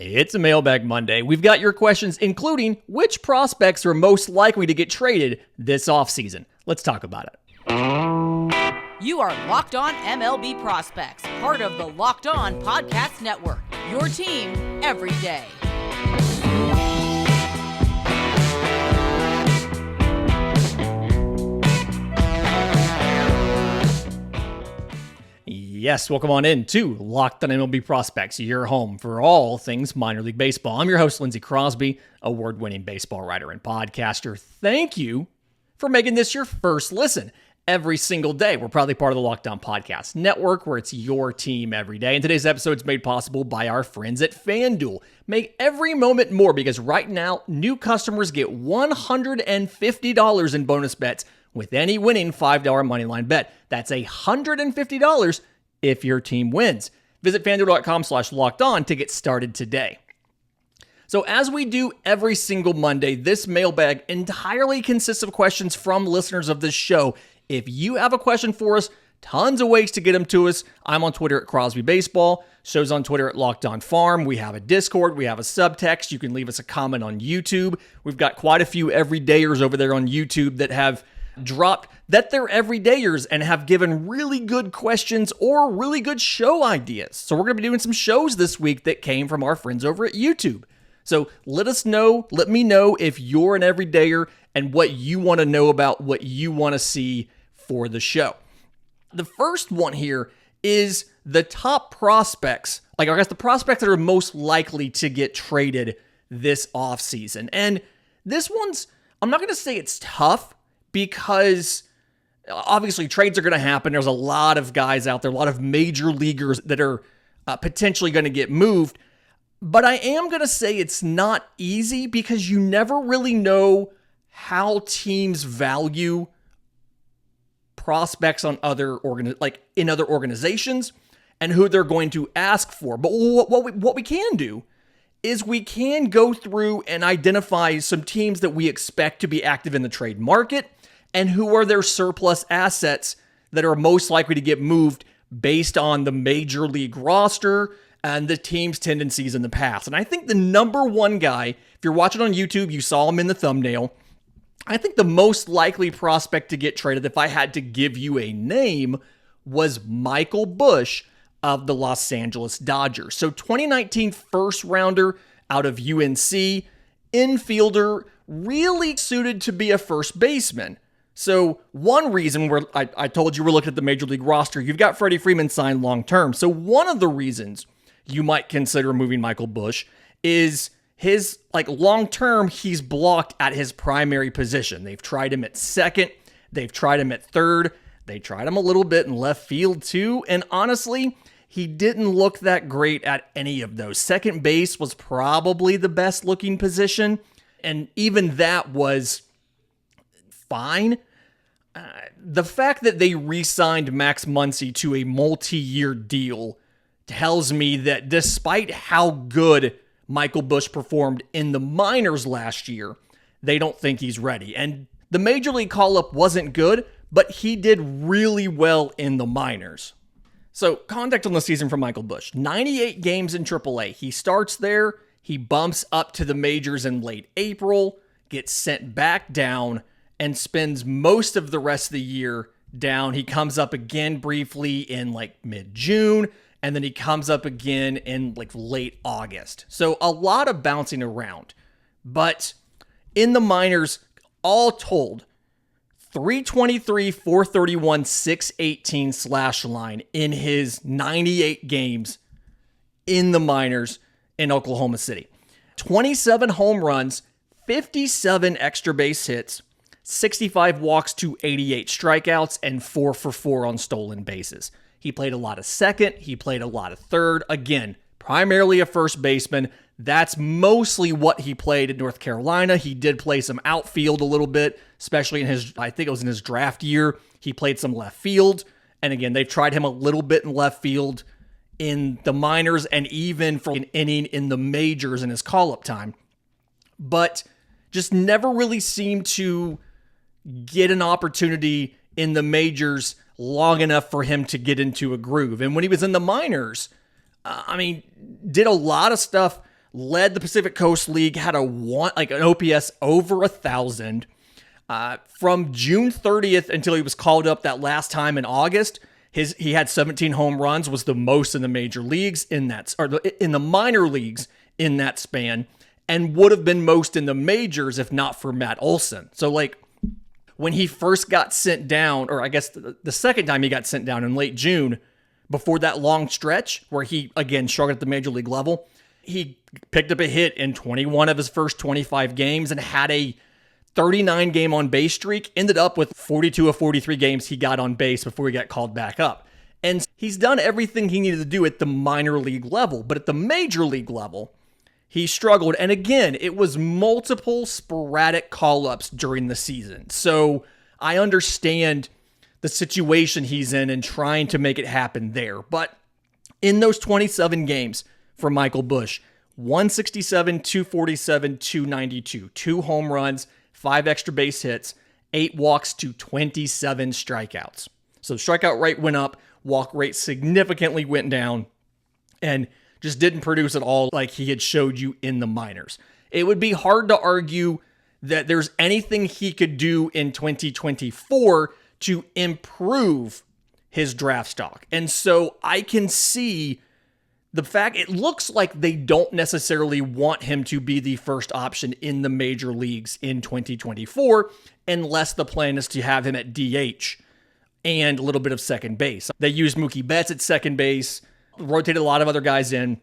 It's a Mailbag Monday. We've got your questions, including which prospects are most likely to get traded this offseason. Let's talk about it. You are Locked On MLB Prospects, part of the Locked On Podcast Network, your team every day. Yes, welcome on in to Locked On MLB Prospects, your home for all things minor league baseball. I'm your host, Lindsay Crosby, award-winning baseball writer and podcaster. Thank you for making this your first listen every single day. We're proudly part of the Locked On Podcast Network, where it's your team every day. And today's episode is made possible by our friends at FanDuel. Make every moment more, because right now, new customers get $150 in bonus bets with any winning $5 moneyline bet. That's $150 if your team wins. Visit FanDuel.com/lockedon to get started today. So as we do every single Monday, this mailbag entirely consists of questions from listeners of this show. If you have a question for us, tons of ways to get them to us. I'm on Twitter at Crosby Baseball. Show's on Twitter at Locked On Farm. We have a Discord. We have a subtext. You can leave us a comment on YouTube. We've got quite a few everydayers over there on YouTube that have dropped that they're everydayers and have given really good questions or really good show ideas. So we're going to be doing some shows this week that came from our friends over at YouTube. So let me know if you're an everydayer and what you want to know about, what you want to see for the show. The first one here is the top prospects, the prospects that are most likely to get traded this offseason. And this one's, I'm not going to say it's tough, because obviously trades are going to happen. There's a lot of guys out there, a lot of major leaguers that are potentially going to get moved. But I am going to say it's not easy, because you never really know how teams value prospects on in other organizations and who they're going to ask for. But what we can do is we can go through and identify some teams that we expect to be active in the trade market and who are their surplus assets that are most likely to get moved based on the major league roster and the team's tendencies in the past. And I think the number one guy, if you're watching on YouTube, you saw him in the thumbnail. I think the most likely prospect to get traded, if I had to give you a name, was Michael Busch of the Los Angeles Dodgers. So 2019 first rounder out of UNC, infielder, really suited to be a first baseman. So one reason I told you we're looking at the major league roster, you've got Freddie Freeman signed long-term. So one of the reasons you might consider moving Michael Busch is his long-term, he's blocked at his primary position. They've tried him at second. They've tried him at third. They tried him a little bit in left field too. And honestly, he didn't look that great at any of those. Second base was probably the best looking position. And even that was fine. The fact that they re-signed Max Muncy to a multi-year deal tells me that despite how good Michael Busch performed in the minors last year, they don't think he's ready. And the major league call-up wasn't good, but he did really well in the minors. So, context on the season for Michael Busch. 98 games in AAA. He starts there, he bumps up to the majors in late April, gets sent back down, and spends most of the rest of the year down. He comes up again briefly in mid-June, and then he comes up again in late August. So a lot of bouncing around. But in the minors, all told, 323, 431, 618 slash line in his 98 games in the minors in Oklahoma City. 27 home runs, 57 extra base hits, 65 walks to 88 strikeouts, and 4 for 4 on stolen bases. He played a lot of second. He played a lot of third. Again, primarily a first baseman. That's mostly what he played in North Carolina. He did play some outfield a little bit, especially I think it was in his draft year. He played some left field. And again, they've tried him a little bit in left field in the minors and even for an inning in the majors in his call-up time. But just never really seemed to get an opportunity in the majors long enough for him to get into a groove. And when he was in the minors, did a lot of stuff led the Pacific Coast League, had an OPS over 1,000. From June 30th until he was called up that last time in August, he had 17 home runs, was the most in the major leagues in the minor leagues in that span, and would have been most in the majors if not for Matt Olson. So when he first got sent down, or I guess the second time he got sent down in late June, before that long stretch where he again struggled at the major league level, he picked up a hit in 21 of his first 25 games and had a 39 game on base streak, ended up with 42 of 43 games he got on base before he got called back up. And he's done everything he needed to do at the minor league level, but at the major league level, he struggled. And again, it was multiple sporadic call-ups during the season. So I understand the situation he's in and trying to make it happen there. But in those 27 games for Michael Busch, 167, 247, 292, 2 home runs, 5 extra base hits, 8 walks to 27 strikeouts. So the strikeout rate went up, walk rate significantly went down, and just didn't produce at all like he had showed you in the minors. It would be hard to argue that there's anything he could do in 2024 to improve his draft stock. And so I can see the fact it looks like they don't necessarily want him to be the first option in the major leagues in 2024, unless the plan is to have him at DH and a little bit of second base. They used Mookie Betts at second base, rotated a lot of other guys in.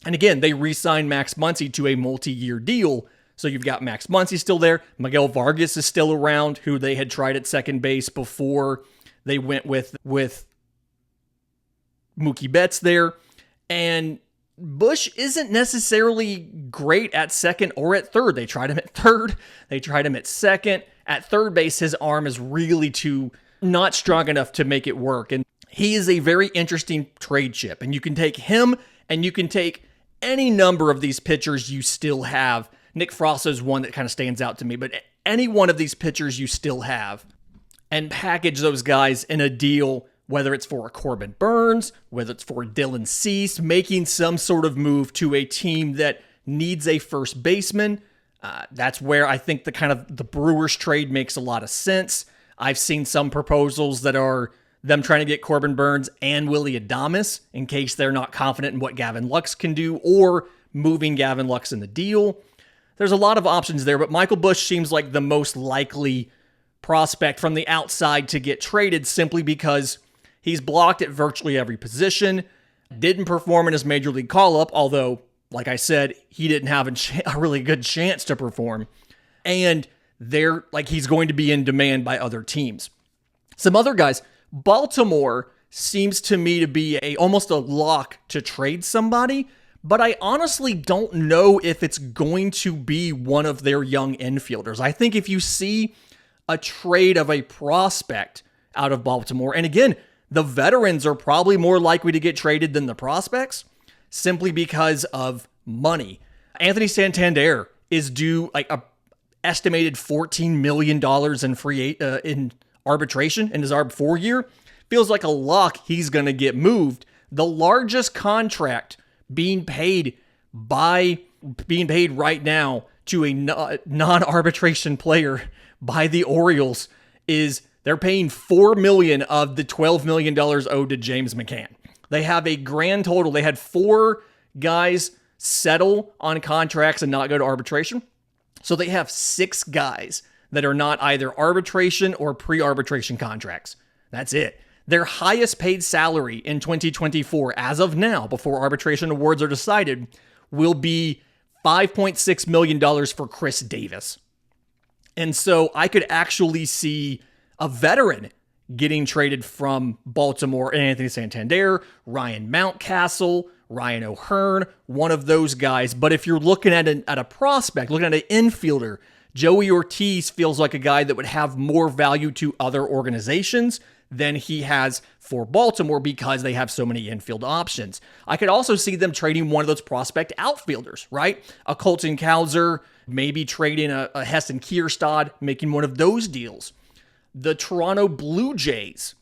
And again, they re-signed Max Muncy to a multi-year deal. So you've got Max Muncy still there. Miguel Vargas is still around, who they had tried at second base before they went with Mookie Betts there. And Busch isn't necessarily great at second or at third. They tried him at third. They tried him at second. At third base, his arm is really not strong enough to make it work. And he is a very interesting trade chip. And you can take him and you can take any number of these pitchers you still have. Nick Frost is one that kind of stands out to me. But any one of these pitchers you still have and package those guys in a deal, whether it's for a Corbin Burns, whether it's for Dylan Cease, making some sort of move to a team that needs a first baseman. That's where I think the Brewers trade makes a lot of sense. I've seen some proposals that are them trying to get Corbin Burns and Willy Adames in case they're not confident in what Gavin Lux can do, or moving Gavin Lux in the deal. There's a lot of options there, but Michael Busch seems like the most likely prospect from the outside to get traded, simply because he's blocked at virtually every position, didn't perform in his major league call-up, although, like I said, he didn't have a really good chance to perform. And he's going to be in demand by other teams. Some other guys, Baltimore seems to me to be almost a lock to trade somebody, but I honestly don't know if it's going to be one of their young infielders. I think if you see a trade of a prospect out of Baltimore, and again, the veterans are probably more likely to get traded than the prospects, simply because of money. Anthony Santander is due a estimated $14 million in arbitration in his ARB 4 year. Feels like a lock he's going to get moved. The largest contract being paid right now to a non-arbitration player by the Orioles is they're paying $4 million of the $12 million owed to James McCann. They have a grand total. They had 4 guys settle on contracts and not go to arbitration. So they have 6 guys that are not either arbitration or pre-arbitration contracts. That's it. Their highest paid salary in 2024, as of now, before arbitration awards are decided, will be $5.6 million for Chris Davis. And so I could actually see a veteran getting traded from Baltimore, Anthony Santander, Ryan Mountcastle, Ryan O'Hearn, one of those guys. But if you're looking at a prospect, looking at an infielder, Joey Ortiz feels like a guy that would have more value to other organizations than he has for Baltimore because they have so many infield options. I could also see them trading one of those prospect outfielders, right? A Colton Cowser, maybe trading a Heston Kierstad, making one of those deals. The Toronto Blue Jays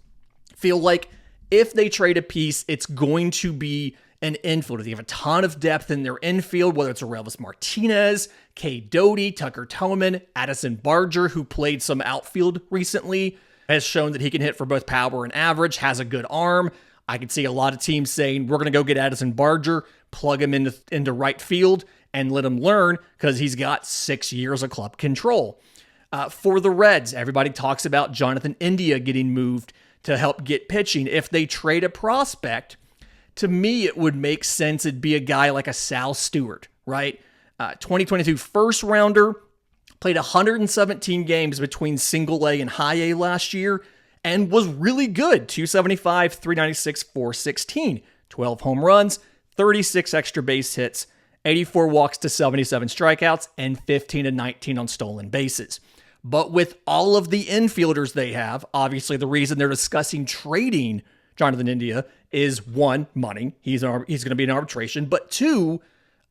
feel like if they trade a piece, it's going to be an infielder. They have a ton of depth in their infield, whether it's Aurelvis Martinez, Kay Doty, Tucker Toman, Addison Barger, who played some outfield recently, has shown that he can hit for both power and average, has a good arm. I could see a lot of teams saying, we're going to go get Addison Barger, plug him into right field, and let him learn because he's got 6 years of club control. For the Reds, everybody talks about Jonathan India getting moved to help get pitching. If they trade a prospect, to me, it would make sense it'd be a guy like a Sal Stewart, right? 2022 first rounder, played 117 games between single A and high A last year, and was really good. 275, 396, 416, 12 home runs, 36 extra base hits, 84 walks to 77 strikeouts, and 15 to 19 on stolen bases. But with all of the infielders they have, obviously the reason they're discussing trading Jonathan India is one, money. He's going to be in arbitration. But two,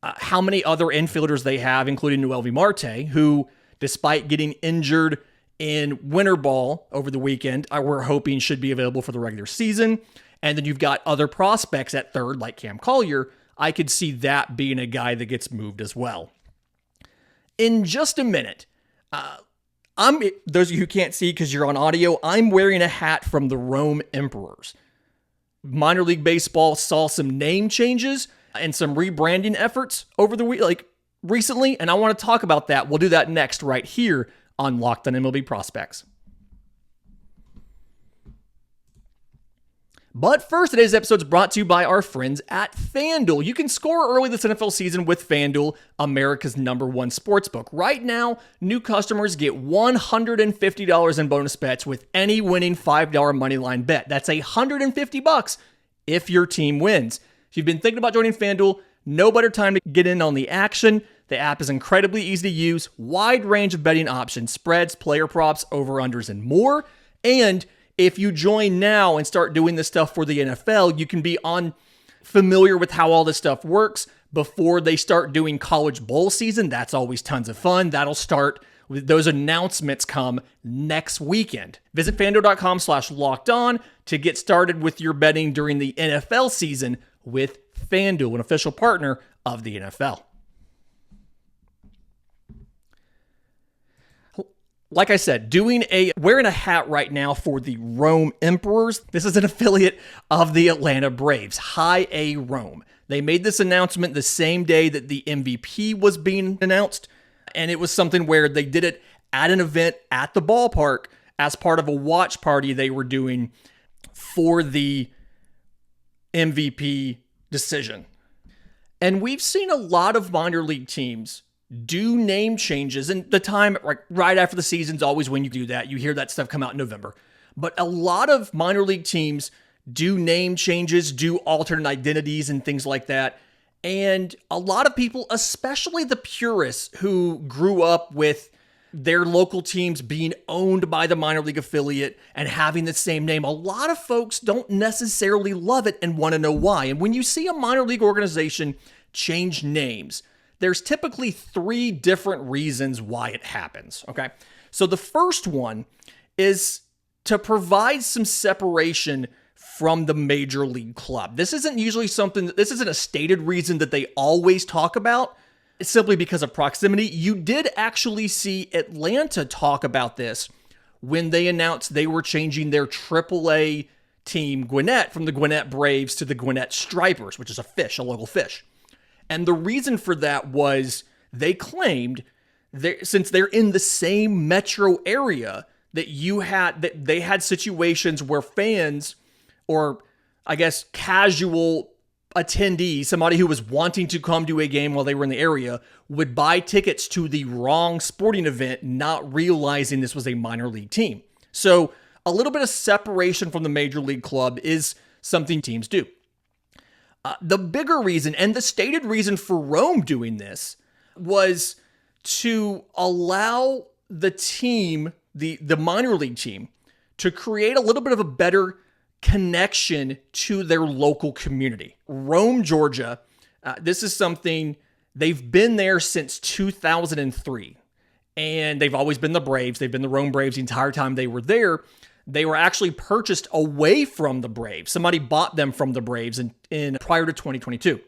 how many other infielders they have, including Noelvi Marte, who, despite getting injured in winter ball over the weekend, we're hoping should be available for the regular season. And then you've got other prospects at third, like Cam Collier. I could see that being a guy that gets moved as well. In just a minute, those of you who can't see because you're on audio, I'm wearing a hat from the Rome Emperors. Minor League Baseball saw some name changes and some rebranding efforts over the week, recently, and I want to talk about that. We'll do that next right here on Locked on MLB Prospects. But first, today's episode is brought to you by our friends at FanDuel. You can score early this NFL season with FanDuel, America's #1 sportsbook. Right now, new customers get $150 in bonus bets with any winning $5 moneyline bet. That's $150 if your team wins. If you've been thinking about joining FanDuel, no better time to get in on the action. The app is incredibly easy to use, wide range of betting options, spreads, player props, over-unders, and more. And if you join now and start doing this stuff for the NFL, you can be familiar with how all this stuff works before they start doing college bowl season. That's always tons of fun. That'll start with those announcements come next weekend. Visit FanDuel.com/lockedon to get started with your betting during the NFL season with FanDuel, an official partner of the NFL. Like I said, wearing a hat right now for the Rome Emperors. This is an affiliate of the Atlanta Braves, High A Rome. They made this announcement the same day that the MVP was being announced, and it was something where they did it at an event at the ballpark as part of a watch party they were doing for the MVP decision. And we've seen a lot of minor league teams do name changes, and the time right after the season's always when you do that. You hear that stuff come out in November. But a lot of minor league teams do name changes, do alternate identities and things like that. And a lot of people, especially the purists who grew up with their local teams being owned by the minor league affiliate and having the same name, a lot of folks don't necessarily love it and want to know why. And when you see a minor league organization change names, there's typically 3 different reasons why it happens, okay? So the first one is to provide some separation from the major league club. This isn't a stated reason that they always talk about. It's simply because of proximity. You did actually see Atlanta talk about this when they announced they were changing their AAA team, Gwinnett, from the Gwinnett Braves to the Gwinnett Stripers, which is a local fish. And the reason for that was they claimed since they're in the same metro area that they had situations where fans, or I guess casual attendees, somebody who was wanting to come to a game while they were in the area, would buy tickets to the wrong sporting event, not realizing this was a minor league team. So a little bit of separation from the major league club is something teams do. The bigger reason, and the stated reason for Rome doing this, was to allow the team, the minor league team, to create a little bit of a better connection to their local community. Rome, Georgia, this is something, they've been there since 2003, and they've always been the Braves. They've been the Rome Braves the entire time they were there. They were actually purchased away from the Braves. Somebody bought them from the Braves in prior to 2022.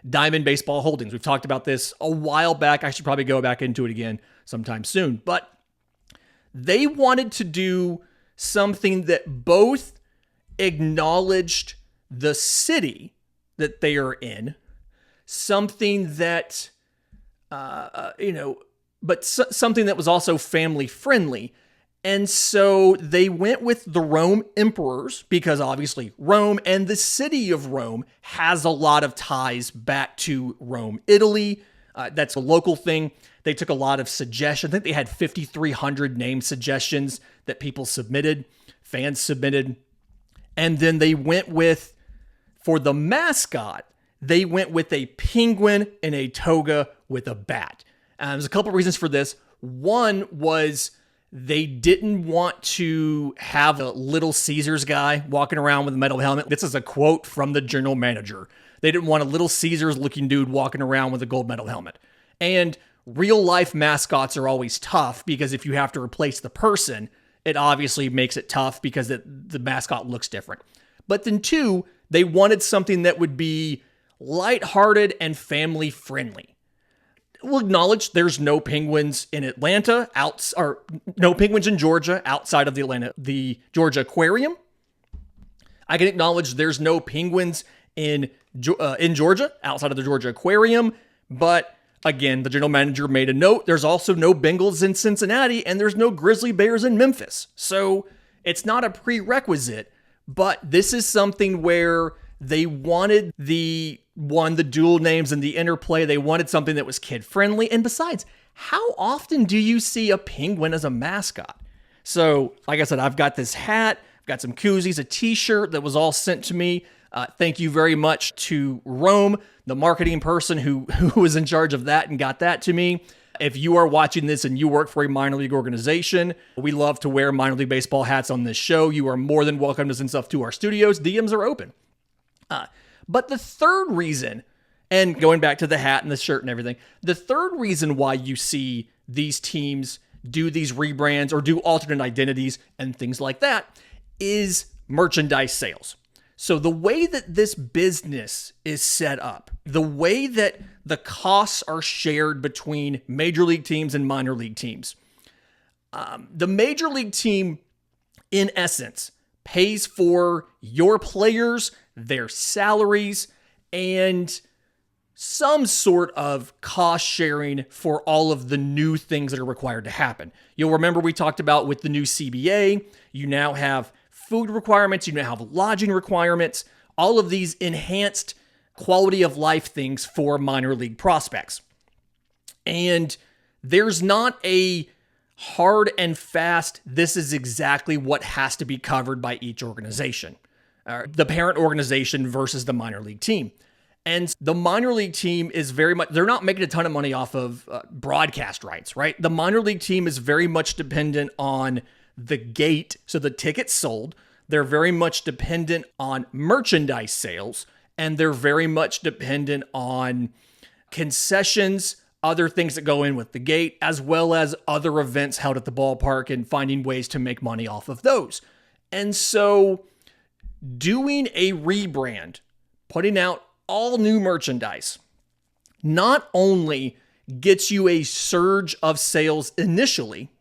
Diamond Baseball Holdings. We've talked about this a while back. I should probably go back into it again sometime soon. But they wanted to do something that both acknowledged the city that they are in, something that, something that was also family friendly. And so they went with the Rome Emperors because obviously Rome and the city of Rome has a lot of ties back to Rome, Italy. That's a local thing. They took a lot of suggestions. I think they had 5,300 name suggestions that people submitted, fans submitted. And then they went with, for the mascot, they went with a penguin in a toga with a bat. There's a couple reasons for this. One was they didn't want to have a Little Caesars guy walking around with a metal helmet. This is a quote from the general manager. They didn't want a Little Caesars looking dude walking around with a gold medal helmet. And real life mascots are always tough because if you have to replace the person, it obviously makes it tough because the mascot looks different. But then two, they wanted something that would be lighthearted and family friendly. We'll acknowledge there's no penguins in Atlanta, or no penguins in Georgia outside of the Georgia Aquarium. I can acknowledge there's no penguins in Georgia outside of the Georgia Aquarium, but again, the general manager made a note. There's also no Bengals in Cincinnati, and there's no Grizzly Bears in Memphis. So it's not a prerequisite, but this is something where they wanted the dual names and the interplay. They wanted something that was kid-friendly. And besides, how often do you see a penguin as a mascot? So, like I said, I've got this hat, I've got some koozies, a t-shirt that was all sent to me. Thank you very much to Rome, the marketing person who was in charge of that and got that to me. If you are watching this and you work for a minor league organization, we love to wear minor league baseball hats on this show. You are more than welcome to send stuff to our studios. DMs are open. But the third reason, and going back to the hat and the shirt and everything, the third reason why you see these teams do these rebrands or do alternate identities and things like that is merchandise sales. So the way that this business is set up, the way that the costs are shared between major league teams and minor league teams, the major league team, in essence, pays for your players, their salaries, and some sort of cost sharing for all of the new things that are required to happen. You'll remember we talked about with the new CBA, you now have food requirements, you now have lodging requirements, all of these enhanced quality of life things for minor league prospects. And there's not a hard and fast, this is exactly what has to be covered by each organization. The parent organization versus the minor league team. And the minor league team is very much, they're not making a ton of money off of broadcast rights, right? The minor league team is very much dependent on the gate, so the tickets sold. They're very much dependent on merchandise sales, and they're very much dependent on concessions, other things that go in with the gate, as well as other events held at the ballpark and finding ways to make money off of those. And so doing a rebrand, putting out all new merchandise, not only gets you a surge of sales initially.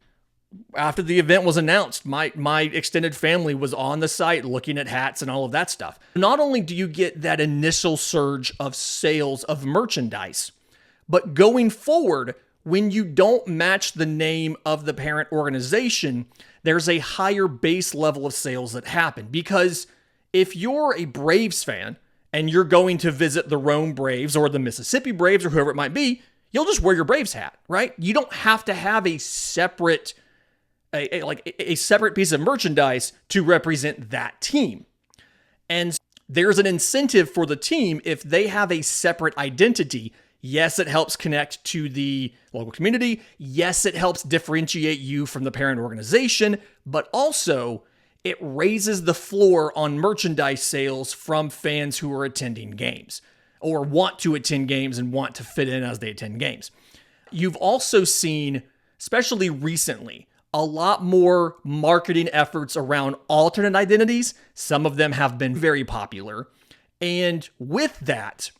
After the event was announced, my extended family was on the site looking at hats and all of that stuff. Not only do you get that initial surge of sales of merchandise, but going forward, when you don't match the name of the parent organization, there's a higher base level of sales that happen. Because if you're a Braves fan and you're going to visit the Rome Braves or the Mississippi Braves or whoever it might be, you'll just wear your Braves hat, right? You don't have to have a separate piece of merchandise to represent that team. And there's an incentive for the team if they have a separate identity. Yes, it helps connect to the local community. Yes, it helps differentiate you from the parent organization, but also it raises the floor on merchandise sales from fans who are attending games or want to attend games and want to fit in as they attend games. You've also seen, especially recently, a lot more marketing efforts around alternate identities. Some of them have been very popular. And with that,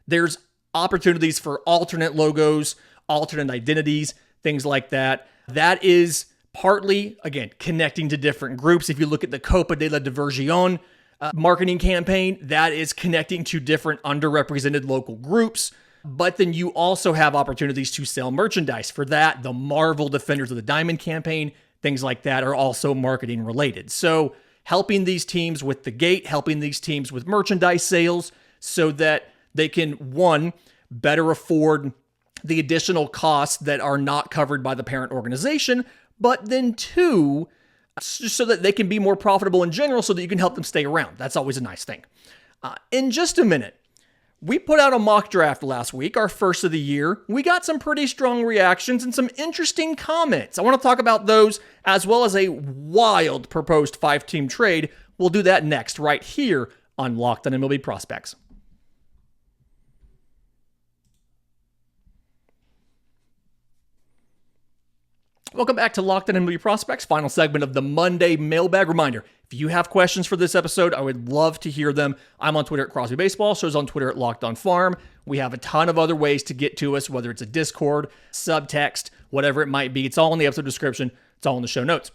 there's opportunities for alternate logos, alternate identities, things like that. That is partly, again, connecting to different groups. If you look at the Copa de la Diversion marketing campaign, that is connecting to different underrepresented local groups. But then you also have opportunities to sell merchandise. For that, the Marvel Defenders of the Diamond campaign, things like that are also marketing related. So helping these teams with the gate, helping these teams with merchandise sales so that they can, one, better afford the additional costs that are not covered by the parent organization, but then two, so that they can be more profitable in general so that you can help them stay around. That's always a nice thing. In just a minute, we put out a mock draft last week, our first of the year. We got some pretty strong reactions and some interesting comments. I want to talk about those as well as a wild proposed 5-team trade. We'll do that next, right here on Locked on MLB Prospects. Welcome back to Locked on MLB Prospects, final segment of the Monday mailbag. Reminder, if you have questions for this episode, I would love to hear them. I'm on Twitter at Crosby Baseball, Show's on Twitter at Locked on Farm. We have a ton of other ways to get to us, whether it's a Discord, subtext, whatever it might be. It's all in the episode description. It's all in the show notes.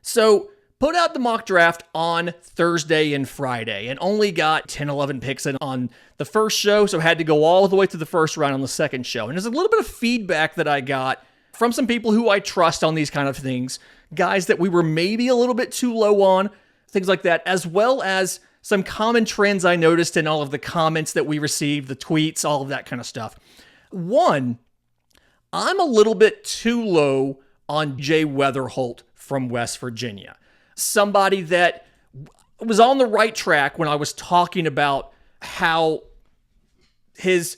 So, put out the mock draft on Thursday and Friday and only got 10, 11 picks in on the first show, so had to go all the way to the first round on the second show. And there's a little bit of feedback that I got from some people who I trust on these kind of things, guys that we were maybe a little bit too low on, things like that, as well as some common trends I noticed in all of the comments that we received, the tweets, all of that kind of stuff. One, I'm a little bit too low on Jay Weatherholt from West Virginia. Somebody that was on the right track when I was talking about how his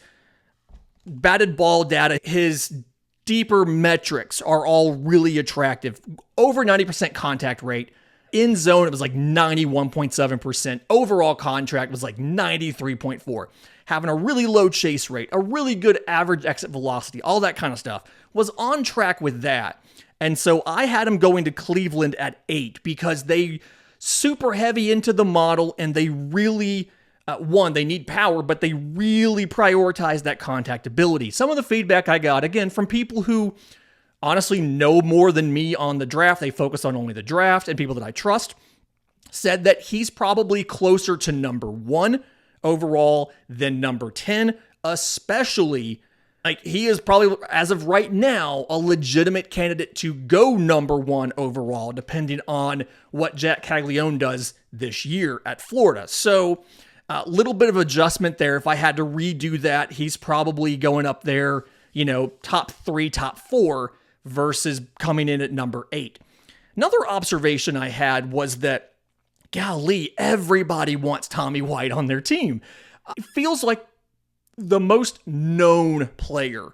batted ball data, his deeper metrics are all really attractive. Over 90% contact rate. In zone, it was like 91.7%. Overall contract was like 93.4. Having a really low chase rate, a really good average exit velocity, all that kind of stuff. Was on track with that. And so I had him going to Cleveland at 8 because they super heavy into the model and they really, one, they need power, but they really prioritize that contact ability. Some of the feedback I got, again, from people who honestly know more than me on the draft, they focus on only the draft, and people that I trust, said that he's probably closer to number 1 overall than number 10, especially, like, he is probably, as of right now, a legitimate candidate to go number 1 overall, depending on what Jack Caglione does this year at Florida. So, a little bit of adjustment there. If I had to redo that, he's probably going up there, top 3, top 4 versus coming in at number 8. Another observation I had was that, golly, everybody wants Tommy White on their team. It feels like the most known player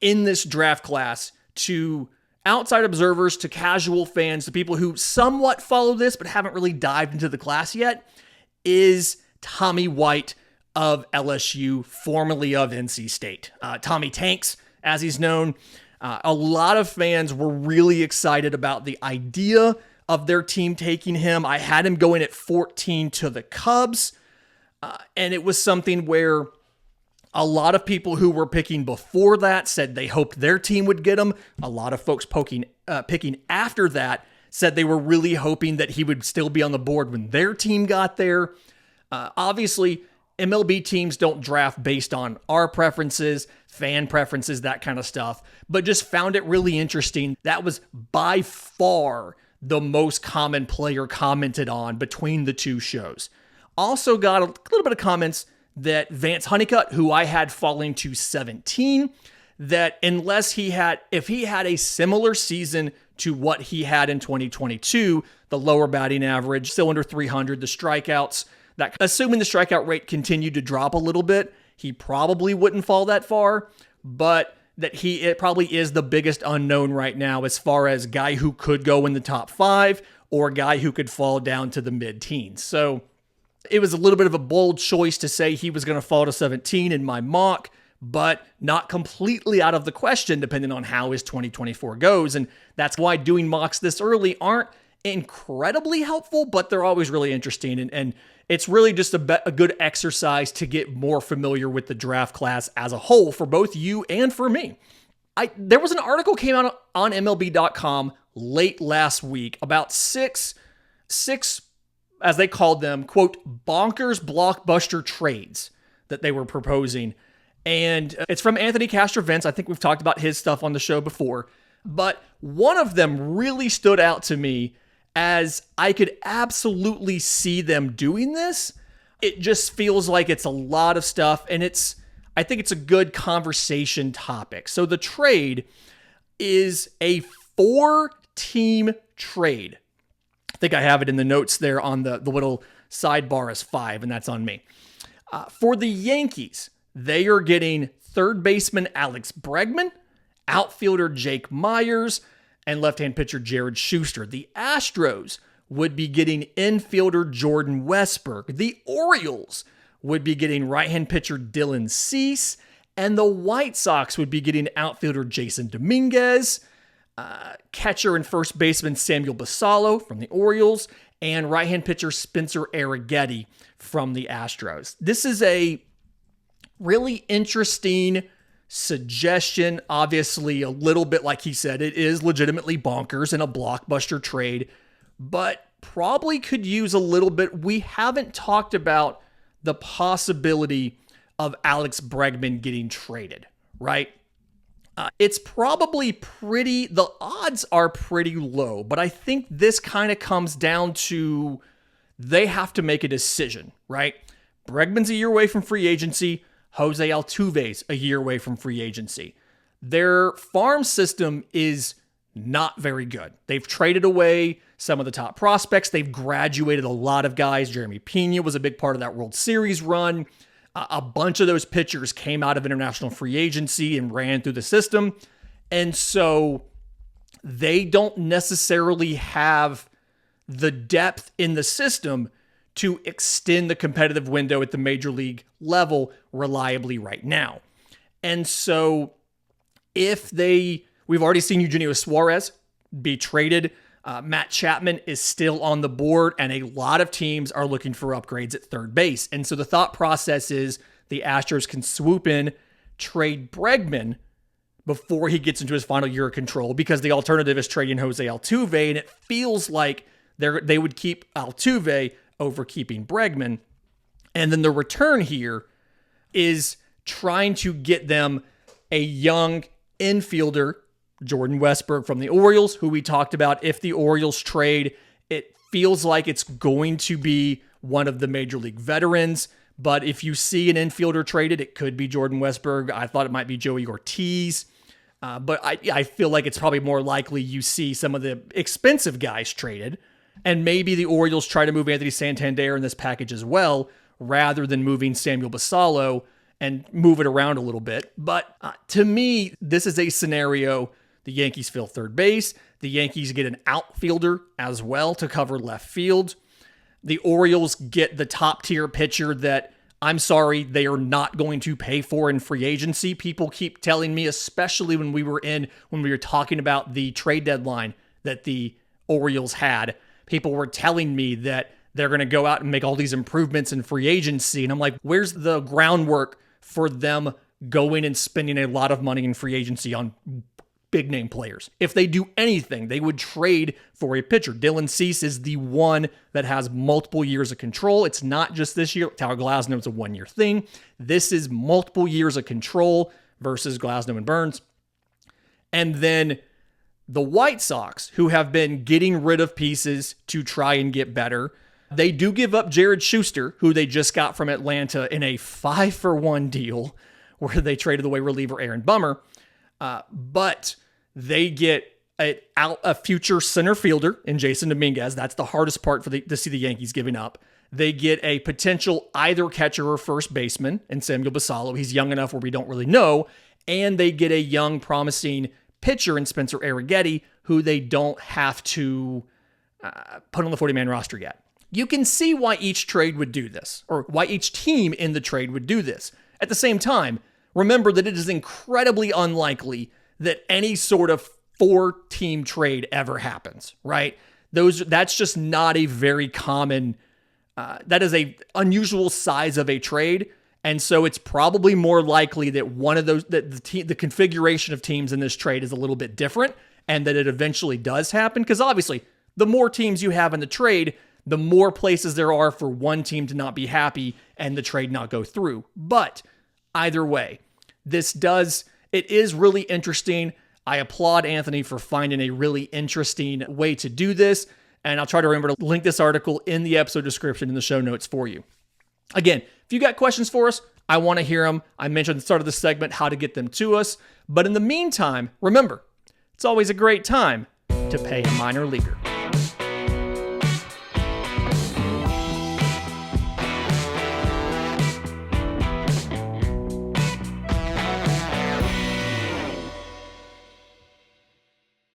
in this draft class to outside observers, to casual fans, to people who somewhat follow this but haven't really dived into the class yet, is Tommy White of LSU, formerly of NC State. Tommy Tanks, as he's known. A lot of fans were really excited about the idea of their team taking him. I had him going at 14 to the Cubs, and it was something where a lot of people who were picking before that said they hoped their team would get him. A lot of folks picking after that said they were really hoping that he would still be on the board when their team got there. Obviously, MLB teams don't draft based on our preferences, fan preferences, that kind of stuff, but just found it really interesting. That was by far the most common player commented on between the two shows. Also got a little bit of comments that Vance Honeycutt, who I had falling to 17, that if he had a similar season to what he had in 2022, the lower batting average, still under 300, the strikeouts, that assuming the strikeout rate continued to drop a little bit, he probably wouldn't fall that far, but that it probably is the biggest unknown right now as far as guy who could go in the top 5 or guy who could fall down to the mid-teens. So it was a little bit of a bold choice to say he was going to fall to 17 in my mock, but not completely out of the question depending on how his 2024 goes. And that's why doing mocks this early aren't incredibly helpful, but they're always really interesting. And it's really just a good exercise to get more familiar with the draft class as a whole for both you and for me. There was an article came out on MLB.com late last week about six, as they called them, quote, bonkers blockbuster trades that they were proposing. And it's from Anthony Castroventz. I think we've talked about his stuff on the show before. But one of them really stood out to me as I could absolutely see them doing this. It just feels like it's a lot of stuff, and I think it's a good conversation topic. So the trade is a 4-team trade. I think I have it in the notes there on the little sidebar as 5, and that's on me. For the Yankees, they are getting third baseman Alex Bregman, outfielder Jake Myers, and left-hand pitcher Jared Schuster. The Astros would be getting infielder Jordan Westburg. The Orioles would be getting right-hand pitcher Dylan Cease, and the White Sox would be getting outfielder Jason Dominguez, catcher and first baseman Samuel Basallo from the Orioles, and right-hand pitcher Spencer Arrighetti from the Astros. This is a really interesting suggestion. Obviously, a little bit like he said, it is legitimately bonkers and a blockbuster trade, but probably could use a little bit. We haven't talked about the possibility of Alex Bregman getting traded, right? It's probably the odds are pretty low, but I think this kind of comes down to they have to make a decision, right? Bregman's a year away from free agency. Jose Altuve's a year away from free agency. Their farm system is not very good. They've traded away some of the top prospects. They've graduated a lot of guys. Jeremy Pena was a big part of that World Series run. A bunch of those pitchers came out of international free agency and ran through the system. And so they don't necessarily have the depth in the system to extend the competitive window at the major league level reliably right now. And so we've already seen Eugenio Suarez be traded. Matt Chapman is still on the board, and a lot of teams are looking for upgrades at third base. And so the thought process is the Astros can swoop in, trade Bregman before he gets into his final year of control, because the alternative is trading Jose Altuve, and it feels like they would keep Altuve over keeping Bregman. And then the return here is trying to get them a young infielder, Jordan Westburg from the Orioles, who we talked about. If the Orioles trade, it feels like it's going to be one of the major league veterans. But if you see an infielder traded, it could be Jordan Westburg. I thought it might be Joey Ortiz. But I feel like it's probably more likely you see some of the expensive guys traded. And maybe the Orioles try to move Anthony Santander in this package as well, rather than moving Samuel Basallo and move it around a little bit. But to me, this is a scenario. The Yankees fill third base. The Yankees get an outfielder as well to cover left field. The Orioles get the top tier pitcher that, I'm sorry, they are not going to pay for in free agency. People keep telling me, especially when we were talking about the trade deadline that the Orioles had, people were telling me that they're going to go out and make all these improvements in free agency. And I'm like, where's the groundwork for them going and spending a lot of money in free agency on big name players? If they do anything, they would trade for a pitcher. Dylan Cease is the one that has multiple years of control. It's not just this year. Tyler Glasnow, it's a 1-year thing. This is multiple years of control versus Glasnow and Burns. And then the White Sox, who have been getting rid of pieces to try and get better, they do give up Jared Schuster, who they just got from Atlanta in a 5-for-1 deal where they traded away reliever Aaron Bummer. But they get a future center fielder in Jason Dominguez. That's the hardest part to see the Yankees giving up. They get a potential either catcher or first baseman in Samuel Basallo. He's young enough where we don't really know. And they get a young, promising pitcher in Spencer Arrighetti, who they don't have to put on the 40-man roster yet. You can see why each trade would do this, or why each team in the trade would do this. At the same time, remember that it is incredibly unlikely that any sort of 4-team trade ever happens, right? That's just not a very common, that is a unusual size of a trade. And so it's probably more likely that one of those, that the configuration of teams in this trade is a little bit different and that it eventually does happen. Because obviously, the more teams you have in the trade, the more places there are for one team to not be happy and the trade not go through. But either way, it is really interesting. I applaud Anthony for finding a really interesting way to do this. And I'll try to remember to link this article in the episode description in the show notes for you. Again, if you got questions for us, I want to hear them. I mentioned at the start of the segment how to get them to us. But in the meantime, remember, it's always a great time to pay a minor leaguer.